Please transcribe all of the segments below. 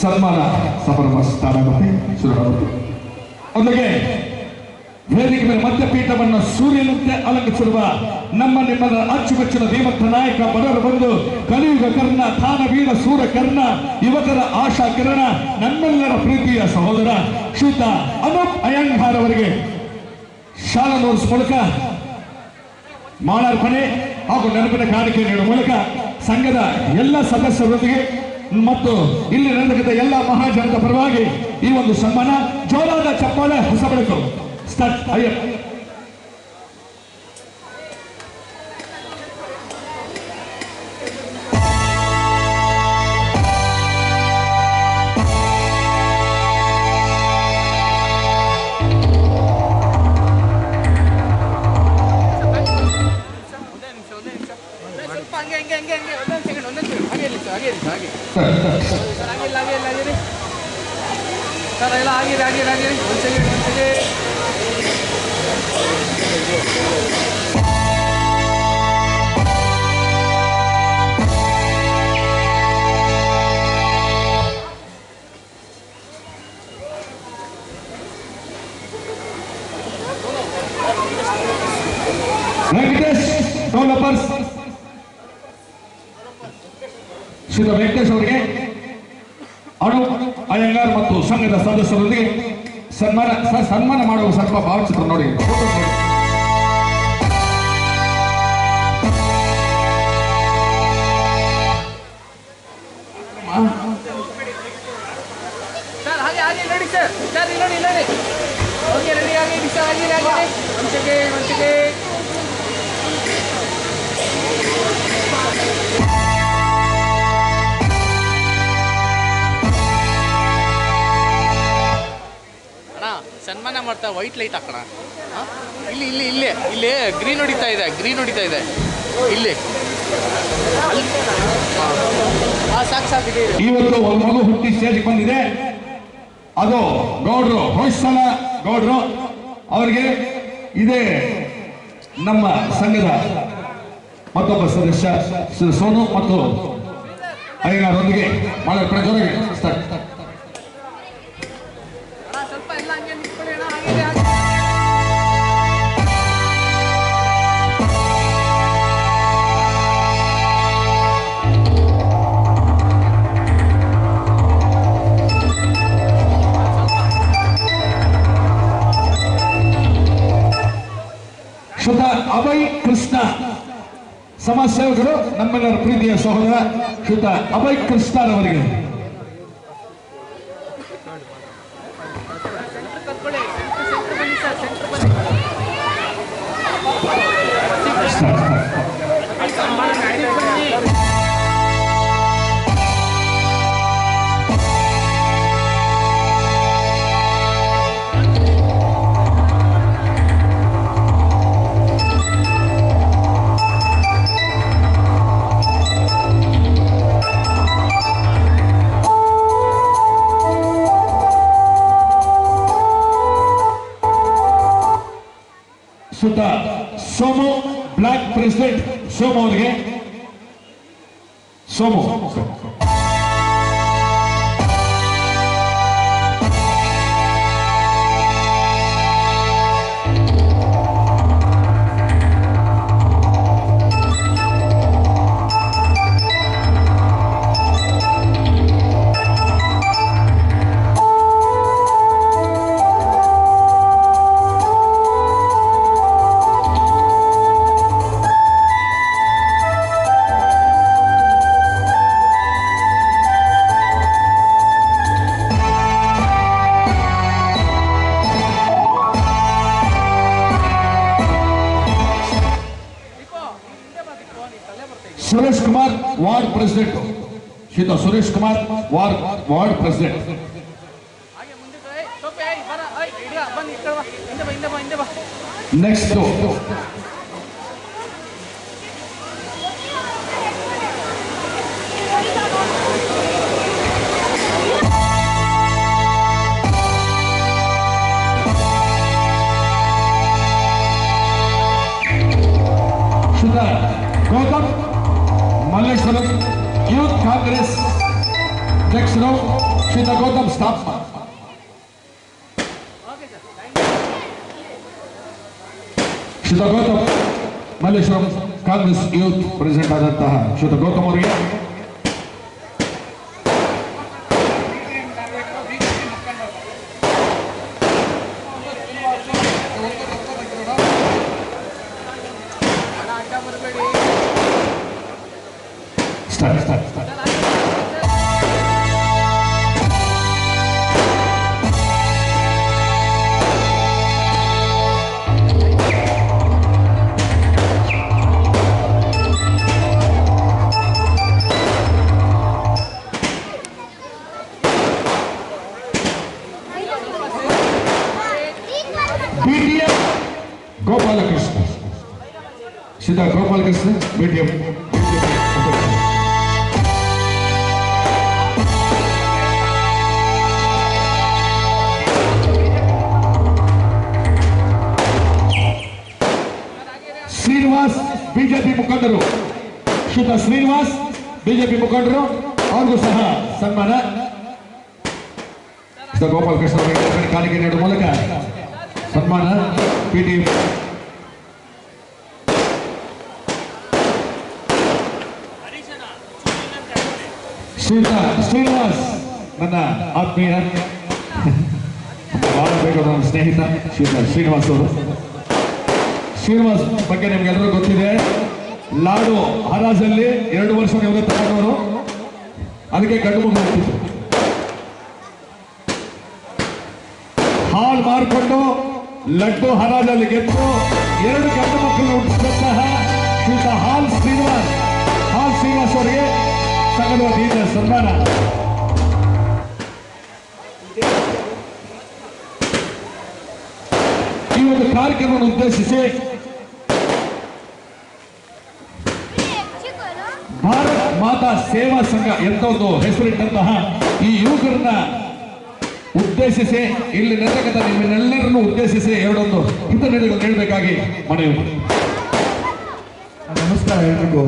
ಸನ್ಮಾನ ಸಮಾರಂಭ ಸ್ಟಾರ್ಟ್ ಶುರುವಾಗುತ್ತೆ. ಮೊದಲಿಗೆ ವೇದಿಕೆ ಮೇಲೆ ಮಧ್ಯಪೀಠವನ್ನು ಸೂರ್ಯನಂತೆ ಅಲಂಕರಿಸಿರುವ ನಮ್ಮ ನಿಮ್ಮದ ಅಚ್ಚುಮೆಚ್ಚಿನ ಧೀಮಂತ ನಾಯಕ ಬಡವರು ಬಂದು ಕಲಿಯುಗ ಕರ್ಣ ದಾನವೀರ ಸೂರ ಕರ್ಣ ಯುವಕರ ಆಶಾ ಕಿರಣ ನಮ್ಮೆಲ್ಲರ ಪ್ರೀತಿಯ ಸಹೋದರ ಶ್ರೀಯುತ ಅನೂಪ್ ಅಯ್ಯಂಗಾರ್ ಅವರಿಗೆ ಶಾಲಾ ನೋಟ್ಸ್ ಮೂಲಕ ಮಾಲಾರ್ಪಣೆ ಹಾಗೂ ನೆನಪಿನ ಕಾಣಿಕೆ ನೀಡುವ ಮೂಲಕ ಸಂಘದ ಎಲ್ಲ ಸದಸ್ಯರೊಂದಿಗೆ ಮತ್ತು ಇಲ್ಲಿ ನಡೆದ ಎಲ್ಲ ಮಹಾಜನದ ಪರವಾಗಿ ಈ ಒಂದು ಸನ್ಮಾನ ಜೋರಾದ ಚಪ್ಪಾಳೆ ಹೊಸ ಬೆಳಕು ಸ್ಟಾರ್ಟ್. ಅಯ್ಯಪ್ಪ ವೆಂಕಟೇಶ್ ಡೆವಲಪರ್ಸ್ ಶ್ರೀ ವೆಂಕಟೇಶ್ ಅವರಿಗೆ ಅನೂಪ್ ಅಯ್ಯಂಗಾರ್ ಮತ್ತು ಸಂಘದ ಸದಸ್ಯರೊಂದಿಗೆ ಸನ್ಮಾನ ಮಾಡುವ ಸ್ವಲ್ಪ ಭಾವಚಿತ್ರ ನೋಡಿ. ಸನ್ಮಾನ ಮಾಡ್ತಾ ವೈಟ್ ಲೈಟ್ ಹಾಕೋಣ. ಇಲ್ಲಿ ಇಲ್ಲಿ ಇಲ್ಲೇ ಇಲ್ಲೇ ಗ್ರೀನ್ ಹೊಡಿತಾ ಇದೆ ಇಲ್ಲಿ ಸಾಕು. ಇವತ್ತು ಒಂದು ಮಗು ಹುಟ್ಟಿ ಸ್ಟೇಜ್ ಬಂದಿದೆ. ಅದು ಗೌಡ್ರು ಹೊಯ್ಸಳ ಗೌಡ್ರು ಅವರಿಗೆ ಇದೇ ನಮ್ಮ ಸಂಘದ ಮತ್ತೊಬ್ಬ ಸದಸ್ಯ ಶ್ರೀ ಸೋನು ಮತ್ತು ಅಯ್ಯಂಗಾರೊಂದಿಗೆ ಮಾಲಾರ್ಪಣೆ ಜೊತೆಗೆ ಸ್ಟಾರ್ಟ್. ಶ್ರೀಯುತ ಅಭಯ್ ಕೃಷ್ಣ ಸಮಾಜ ಸೇವಕರು ನಮ್ಮೆಲ್ಲರ ಪ್ರೀತಿಯ ಸಹೋದರ ಶ್ರೀಯುತ ಅಭಯ್ ಕೃಷ್ಣರವರಿಗೆ ಶ್ರೀಯುತ ಸೋಮು ಬ್ಲಾಕ್ ಪ್ರೆಸಿಡೆಂಟ್ ಸೋಮು ಅವರಿಗೆ ಸೋಮು ಸುರೇಶ್ ಕುಮಾರ್ ವಾರ್ಡ್ ಪ್ರೆಸಿಡೆಂಟ್ ಶ್ರೀಯುತ Suresh Kumar ward president. Next Gautam Malleshwaram youth Congress ಅಧ್ಯಕ್ಷರು ಶ್ರೀಯುತ ಗೌತಮ್ ಸ್ಟಾಪ್. ಶ್ರೀಯುತ ಗೌತಮ್ ಮಲ್ಲೇಶ್ವರಂ ಕಾಂಗ್ರೆಸ್ ಯೂತ್ ಪ್ರೆಸಿಡೆಂಟ್ ಆದಂತಹ ಶ್ರೀಯುತ ಗೌತಮ್ ಅವರಿಗೆ ಸ್ಟಾರ್ಟ್. BTM ಗೋಪಾಲಕೃಷ್ಣ, ಶ್ರೀಯುತ ಗೋಪಾಲಕೃಷ್ಣ BTM. ಶ್ರೀನಿವಾಸ್ ಬಿಜೆಪಿ ಮುಖಂಡರು, ಶ್ರೀಯುತ ಶ್ರೀನಿವಾಸ್ ಬಿಜೆಪಿ ಮುಖಂಡರು, ಅವ್ರಿಗೂ ಸಹ ಸನ್ಮಾನ. ಶ್ರೀಯುತ ಗೋಪಾಲಕೃಷ್ಣ ಅವರಿಗೆ ಕಾಣಿಕೆ ನೀಡುವ ಮೂಲಕ ಸನ್ಮಾನ. PTM ಶ್ರೀಯುತ ಶ್ರೀನಿವಾಸ್ ನನ್ನ ಆತ್ಮೀಯ ಬಹಳ ಬೇಕಾದ ನನ್ನ ಸ್ನೇಹಿತ ಶ್ರೀಯುತ ಶ್ರೀನಿವಾಸ್ ಅವರು. ಶ್ರೀನಿವಾಸ್ ಬಗ್ಗೆ ನಿಮ್ಗೆಲ್ಲರೂ ಗೊತ್ತಿದೆ. ಲಾಡು ಹರಾಜಲ್ಲಿ 2 ವರ್ಷ ನಿವೃತ್ತ ಆದವರು, ಅದಕ್ಕೆ ಗಂಡು ಮಗು ಹೋಗ್ತಿತ್ತು. ಹಾಲ್ ಮಾರ್ಕೊಂಡು ಲಡ್ಡು ಹರಾಜಲ್ಲಿ ಗೆದ್ದು 2 ಗಂಡು ಮಕ್ಕಳು ಹುಟ್ಟಿದಂತಹ ಶ್ರೀಯುತ ಹಾಲ್ ಶ್ರೀನಿವಾಸ್ ಅವರಿಗೆ ಸಂಘದ ವತಿಯಿಂದ ಸನ್ಮಾನ. ಈ ಒಂದು ಕಾರ್ಯಕ್ರಮವನ್ನು ಉದ್ದೇಶಿಸಿ ಭಾರತ್ ಮಾತಾ ಸೇವಾ ಸಂಘ ಎಂತ ಒಂದು ಹೆಸರಿಟ್ಟಂತಹ ಈ ಯುವಕರನ್ನ ಉದ್ದೇಶಿಸಿ ಇಲ್ಲಿ ನೆರೆಗತ ನಿಮ್ಮೆಲ್ಲರನ್ನು ಉದ್ದೇಶಿಸಿ ಎರಡೊಂದು ಹಿತನುಡಿಗಳು ನೀಡಬೇಕಾಗಿ ಮನವಿ. ನಮಸ್ಕಾರ ಎಲ್ರಿಗೂ.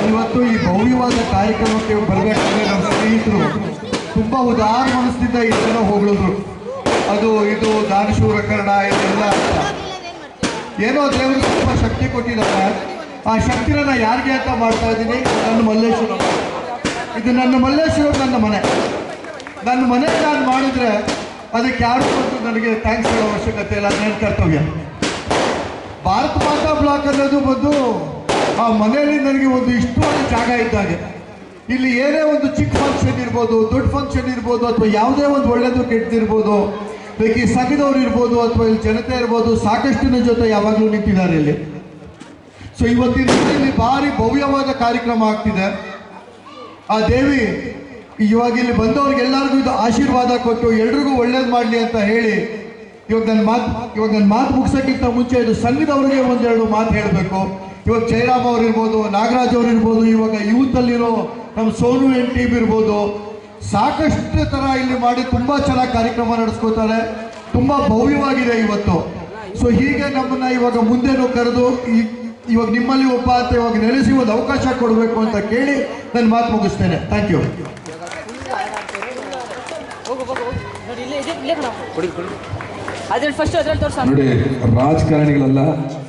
ಇವತ್ತು ಈ ಭವ್ಯವಾದ ಕಾರ್ಯಕ್ರಮಕ್ಕೆ ಬರಬೇಕಾದ್ರೆ ನಮ್ಮ ಸ್ನೇಹಿತರು ತುಂಬಾ ಉದಾರ ಮನಸ್ಸಿನಿಂದ ಇದನ್ನು ಹೊಗಳಿದ್ರು. ಅದು ಇದು ದಾನಶೂರ ಕರ್ಣ ಇದೆಲ್ಲ ಅಂತ ಏನೋ ದೇವರು ತುಂಬ ಶಕ್ತಿ ಕೊಟ್ಟಿದ್ದಾರೆ. ಆ ಶಕ್ತಿನ ಯಾರಿಗೆ ಅಂತ ಮಾಡ್ತಾ ಇದ್ದೀನಿ, ನನ್ನ ಮಲ್ಲೇಶ್ವರ. ಇದು ನನ್ನ ಮಲ್ಲೇಶ್ವರ, ನನ್ನ ಮನೆ ನಾನು ಮಾಡಿದ್ರೆ ಅದಕ್ಕೆ ಯಾರು ಬಂದು ನನಗೆ ಥ್ಯಾಂಕ್ಸ್ ಹೇಳೋ ಅವಶ್ಯಕತೆ ಇಲ್ಲ, ನನ್ನ ಕರ್ತವ್ಯ. ಭಾರತ ಮಾತಾ ಬ್ಲಾಕ್ ಅನ್ನೋದು ಬಂದು ಆ ಮನೆಯಲ್ಲಿ ನನಗೆ ಒಂದು ಇಷ್ಟವಾದ ಜಾಗ ಇದ್ದಾಗೆ. ಇಲ್ಲಿ ಏನೇ ಒಂದು ಚಿಕ್ಕ ಫಂಕ್ಷನ್ ಇರ್ಬೋದು, ದೊಡ್ಡ ಫಂಕ್ಷನ್ ಇರ್ಬೋದು, ಅಥವಾ ಯಾವುದೇ ಒಂದು ಒಳ್ಳೆಯದು ಕೆಟ್ಟದಿರ್ಬೋದು, ಲೈಕ್ ಈ ಸಂಘದವ್ರು ಇರ್ಬೋದು ಅಥವಾ ಇಲ್ಲಿ ಜನತೆ ಇರ್ಬೋದು, ಸಾಕಷ್ಟಿನ ಜೊತೆ ಯಾವಾಗಲೂ ನಿಂತಿದ್ದಾರೆ ಇಲ್ಲಿ. ಸೊ ಇವತ್ತಿನ ಇಲ್ಲಿ ಭಾರಿ ಭವ್ಯವಾದ ಕಾರ್ಯಕ್ರಮ ಆಗ್ತಿದೆ. ಆ ದೇವಿ ಇವಾಗ ಇಲ್ಲಿ ಬಂದವ್ರಿಗೆಲ್ಲರಿಗೂ ಇದು ಆಶೀರ್ವಾದ ಕೊಟ್ಟು ಎಲ್ರಿಗೂ ಒಳ್ಳೇದು ಮಾಡಲಿ ಅಂತ ಹೇಳಿ ಇವಾಗ ನನ್ನ ಮಾತು ಮುಗಿಸೋಕ್ಕಿಂತ ಮುಂಚೆ ಇದು ಸಂಘದವ್ರಿಗೆ ಒಂದೆರಡು ಮಾತು ಹೇಳಬೇಕು. ಇವಾಗ ಜಯರಾಮ್ ಅವ್ರು ಇರ್ಬೋದು, ನಾಗರಾಜ್ ಅವ್ರು ಇರ್ಬೋದು, ಇವಾಗ ಯೂತಲ್ಲಿರೋ ನಮ್ಮ ಸೋನು ಎನ್ ಟೀಮ್ ಇರ್ಬೋದು, ಸಾಕಷ್ಟು ಥರ ಇಲ್ಲಿ ಮಾಡಿ ತುಂಬ ಚೆನ್ನಾಗಿ ಕಾರ್ಯಕ್ರಮ ನಡೆಸ್ಕೋತಾರೆ. ತುಂಬ ಭವ್ಯವಾಗಿದೆ ಇವತ್ತು. ಸೊ ಹೀಗೆ ನಮ್ಮನ್ನು ಇವಾಗ ಮುಂದೆನೂ ಕರೆದು ಇವಾಗ ನಿಮ್ಮಲ್ಲಿ ಒಬ್ಬ ಅಂತ ಇವಾಗ ನೆಲೆಸಿ ಒಂದು ಅವಕಾಶ ಕೊಡಬೇಕು ಅಂತ ಕೇಳಿ ನನ್ನ ಮಾತು ಮುಗಿಸ್ತೇನೆ. Thank you. ನೋಡಿ, ರಾಜಕಾರಣಿಗಳೆಲ್ಲ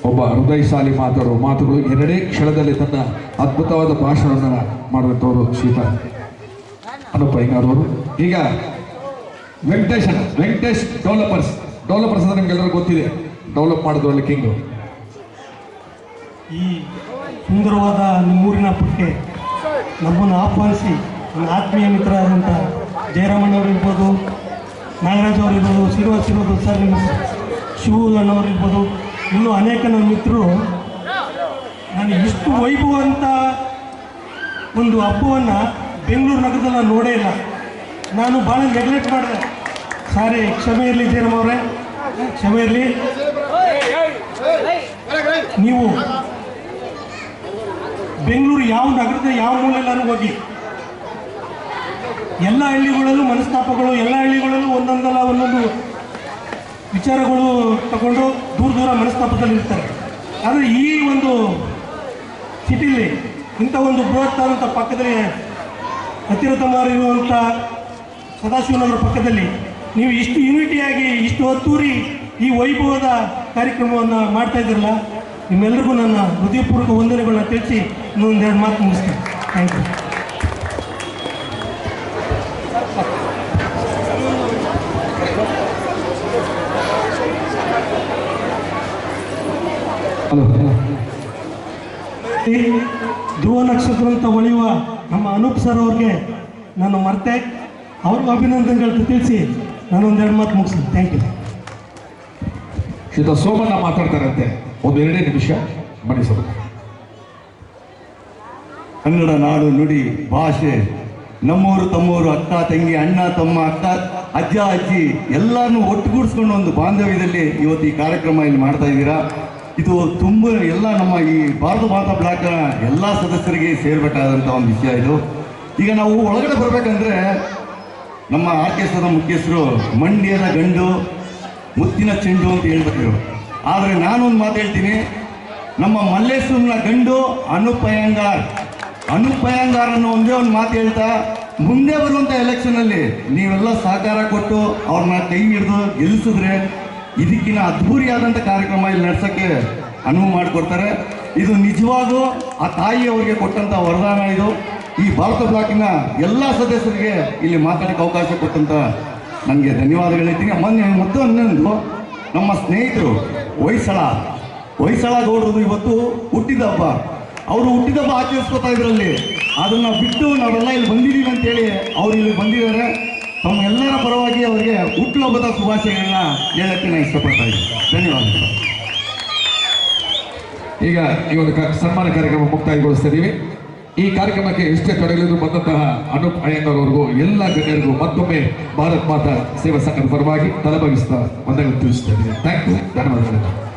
ಒಬ್ಬ ಹೃದಯಶಾಲಿ ಮಾತುಗಳು ಎರಡೇ ಕ್ಷಣದಲ್ಲಿ ತನ್ನ ಅದ್ಭುತವಾದ ಭಾಷಣವನ್ನು ಮಾಡಿದಂಥವರು ಶ್ರೀಯುತ ಅನುಪ ಹಿಂಗಾರ್ ಅವರು. ಈಗ ವೆಂಕಟೇಶ್ ಡೆವಲಪರ್ಸ್ ಅಂತ ನಿಮ್ಗೆಲ್ಲರಿಗೂ ಗೊತ್ತಿದೆ. ಡೆವಲಪ್ ಮಾಡೋದ್ರಲ್ಲಿ ಕಿಂಗು. ಈ ಸುಂದರವಾದ ನಿಮ್ಮೂರಿನ ಹಬ್ಬಕ್ಕೆ ನಮ್ಮನ್ನು ಆಹ್ವಾನಿಸಿ ನನ್ನ ಆತ್ಮೀಯ ಮಿತ್ರರಾದಂಥ ಜಯರಾಮಣ್ಣವ್ರು ಇರ್ಬೋದು, ನಾಗರಾಜ್ ಅವರು ಇರ್ಬೋದು, ಶ್ರೀನಿವಾಸ್ ಇರ್ಬೋದು, ಸರ್ ನಿಮ್ಮ ಶಿವು ಅಣ್ಣವ್ರು ಇರ್ಬೋದು, ಇನ್ನೂ ಅನೇಕ ನನ್ನ ಮಿತ್ರರು ನಾನು ಇಷ್ಟು ವೈಭವಂತ ಒಂದು ಹಬ್ಬವನ್ನು ಬೆಂಗಳೂರು ನಗರದಲ್ಲಿ ನಾನು ನೋಡೇ ಇಲ್ಲ. ನಾನು ಭಾಳ ನೆಗ್ಲೆಕ್ಟ್ ಮಾಡಿದೆ. ಸಾರಿ, ಕ್ಷಮೆ ಇರಲಿ ಜಯರಾಮ್ ಅವರೇ, ಕ್ಷಮೆ ಇರಲಿ. ನೀವು ಬೆಂಗಳೂರು ಯಾವ ನಗರದ ಯಾವ ಮೂಲೆಯಲ್ಲಾರು ಹೋಗಿ, ಎಲ್ಲ ಹಳ್ಳಿಗಳಲ್ಲೂ ಮನಸ್ತಾಪಗಳು, ಎಲ್ಲ ಹಳ್ಳಿಗಳಲ್ಲೂ ಒಂದೊಂದಲ್ಲ ಒಂದೊಂದು ವಿಚಾರಗಳು ತಗೊಂಡು ದೂರ ಮನಸ್ತಾಪದಲ್ಲಿ ಇರ್ತಾರೆ. ಆದರೆ ಈ ಒಂದು ಸಿಟಿಲಿ ಇಂಥ ಒಂದು ಬೃಹತ್ತಾದಂಥ ಪಕ್ಕದಲ್ಲಿ ಹತ್ತಿರ ತಮಾರಿರುವಂಥ ಸದಾಶಿವನಗರ ಪಕ್ಕದಲ್ಲಿ. ನೀವು ಇಷ್ಟು ಯೂನಿಟಿಯಾಗಿ ಇಷ್ಟು ಹೊತ್ತೂರಿ ಈ ವೈಭವದ ಕಾರ್ಯಕ್ರಮವನ್ನು ಮಾಡ್ತಾ ಇದ್ರಲ್ಲ, ನಿಮ್ಮೆಲ್ಲರಿಗೂ ನನ್ನ ಹೃದಯಪೂರ್ವಕ ವಂದನೆಗಳನ್ನ ತಿಳಿಸಿ ಇನ್ನೊಂದೆರಡು ಮಾತು ಮುಗಿಸ್ತೀನಿ. Thank you. ಧ್ರುವ ನಕ್ಷತ್ರ ಅಂತ ಹೊಳೆಯುವ ನಮ್ಮ ಅನೂಪ್ ಸರ್ ಅವ್ರಿಗೆ ನಾನು ಮರ್ತೆ ಅವ್ರಿಗೂ ಅಭಿನಂದನೆಗಳು ತಿಳಿಸಿ ನಾನೊಂದೆರಡು ಮಾತು ಮುಗಿಸ್ತೀನಿ. Thank you. ಶ್ರೀತ ಸೋಮಣ್ಣ ಮಾತಾಡ್ತಾರಂತೆ, ಒಂದು 2 ನಿಮಿಷ ಮಣಿಸೋದು. ಕನ್ನಡ ನಾಡು ನುಡಿ ಭಾಷೆ ನಮ್ಮೂರು ತಮ್ಮೂರು ಅಕ್ಕ ತಂಗಿ ಅಣ್ಣ ತಮ್ಮ ಅಕ್ಕ ಅಜ್ಜ ಅಜ್ಜಿ ಎಲ್ಲಾನು ಒಟ್ಟುಗೂಡಿಸ್ಕೊಂಡು ಒಂದು ಬಾಂಧವ್ಯದಲ್ಲಿ ಇವತ್ತು ಈ ಕಾರ್ಯಕ್ರಮ ಇಲ್ಲಿ ಮಾಡ್ತಾ ಇದ್ದೀರಾ. ಇದು ತುಂಬ ಎಲ್ಲ ನಮ್ಮ ಈ ಭಾರತ ಮಾತಾ ಬ್ಲಾಕ್ನ ಎಲ್ಲ ಸದಸ್ಯರಿಗೆ ಸೇರ್ಬೇಕಾದಂಥ ಒಂದು ವಿಷಯ ಇದು. ಈಗ ನಾವು ಒಳಗಡೆ ಬರಬೇಕಂದ್ರೆ ನಮ್ಮ ಆರ್ಕೆಸ್ಟ್ರಾದ ಮುಖ್ಯಸ್ಥರು ಮಂಡ್ಯದ ಗಂಡು ಮುತ್ತಿನ ಚೆಂಡು ಅಂತ ಹೇಳ್ಬಿಟ್ಟಿರು. ಆದರೆ ನಾನೊಂದು ಮಾತು ಹೇಳ್ತೀನಿ, ನಮ್ಮ ಮಲ್ಲೇಶ್ವರನ ಗಂಡು ಅನೂಪ್ ಅಯ್ಯಂಗಾರ್ ಅನ್ನೋ ಒಂದೇ ಒಂದು ಮಾತು ಹೇಳ್ತಾ, ಮುಂದೆ ಬರುವಂಥ ಎಲೆಕ್ಷನಲ್ಲಿ ನೀವೆಲ್ಲ ಸಹಕಾರ ಕೊಟ್ಟು ಅವ್ರನ್ನ ಕೈ ಹಿಡಿದು ಗೆಲ್ಲಿಸಿದ್ರೆ ಇದಕ್ಕಿಂತ ಅದ್ಭುರಿಯಾದಂಥ ಕಾರ್ಯಕ್ರಮ ಇಲ್ಲಿ ನಡೆಸೋಕ್ಕೆ ಅನುವು ಮಾಡಿಕೊಡ್ತಾರೆ. ಇದು ನಿಜವಾಗೂ ಆ ತಾಯಿ ಅವರಿಗೆ ಕೊಟ್ಟಂಥ ವರದಾನ. ಇದು ಈ ಭಾರತ ಬ್ಲಾಕಿನ ಎಲ್ಲ ಸದಸ್ಯರಿಗೆ ಇಲ್ಲಿ ಮಾತಾಡೋಕ್ಕೆ ಅವಕಾಶ ಕೊಟ್ಟಂಥ ನನಗೆ ಧನ್ಯವಾದಗಳು ಹೇಳ್ತೀನಿ. ಮತ್ತೊಂದು ನಮ್ಮ ಸ್ನೇಹಿತರು ಹೊಯ್ಸಳ ಗೌಡ್ರದು ಇವತ್ತು ಹುಟ್ಟಿದ ಹಬ್ಬ. ಅವರು ಹುಟ್ಟಿದ ಹಬ್ಬ ಆಚರಿಸ್ಕೊತಾ ಇದ್ರಲ್ಲಿ, ಅದನ್ನು ಬಿಟ್ಟು ನಾವೆಲ್ಲ ಇಲ್ಲಿ ಬಂದಿದ್ದೀವಿ ಅಂತೇಳಿ ಅವ್ರು ಇಲ್ಲಿ ಬಂದಿದ್ದಾರೆ. ತಮ್ಮ ಎಲ್ಲರ ಪರವಾಗಿ ಅವರಿಗೆ ಹುಟ್ಟುಹಬ್ಬದ ಶುಭಾಶಯಗಳನ್ನ ಹೇಳಕ್ಕೆ ನಾನು ಇಷ್ಟಪಡ್ತಾ ಇದ್ದೀನಿ. ಧನ್ಯವಾದಗಳು. ಈಗ ಈ ಒಂದು ಸನ್ಮಾನ ಕಾರ್ಯಕ್ರಮ ಮುಕ್ತಾಯಗೊಳಿಸ್ತಾ ಇದ್ದೀವಿ. ಈ ಕಾರ್ಯಕ್ರಮಕ್ಕೆ ಎಷ್ಟೇ ತೊಡಗಲು ಬಂದಂತಹ ಅನೂಪ್ ಅಯ್ಯಂಗಾರ್ ಅವರಿಗೂ ಎಲ್ಲ ಗಣ್ಯರಿಗೂ ಮತ್ತೊಮ್ಮೆ ಭಾರತ್ ಮಾತಾ ಸೇವಾ ಸಂಘದ ಪರವಾಗಿ ತಲೆಬಾಗಿಸ್ತಾ ವಂದನೆಗಳು ತಿಳಿಸ್ತಾ ಇದ್ದೀನಿ. Thank you. ಧನ್ಯವಾದಗಳು.